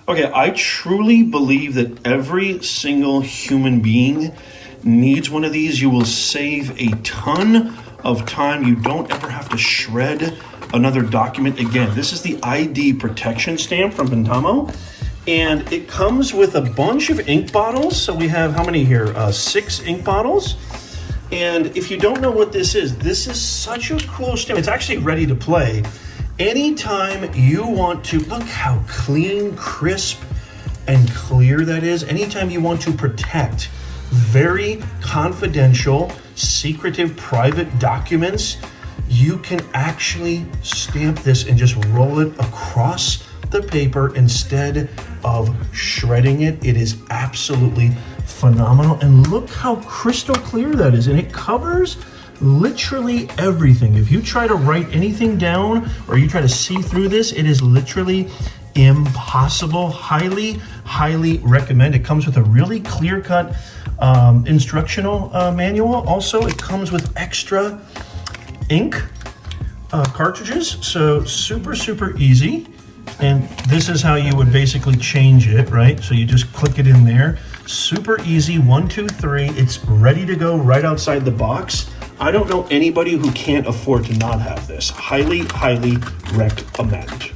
Okay, I truly believe that every single human being needs one of these. You will save a ton of time. You don't ever have to shred another document again. This is the ID protection stamp from Vantamo, and it comes with a bunch of ink bottles. So we have how many here? 6 ink bottles. And if you don't know what this is such a cool stamp. It's actually ready to play. Anytime you want to, look how clean, crisp, and clear that is. Anytime you want to protect very confidential, secretive, private documents, you can actually stamp this and just roll it across the paper instead of shredding it. It is absolutely phenomenal. And look how crystal clear that is. And it covers literally everything. If you try to write anything down or you try to see through this, it is literally impossible. Highly recommend. It comes with a really clear-cut instructional manual. Also, it comes with extra ink cartridges, so super easy. And this is how you would basically change it, right? So you just click it in there. Super easy, 1, 2, 3. It's ready to go right outside the box. I don't know anybody who can't afford to not have this. Highly recommend.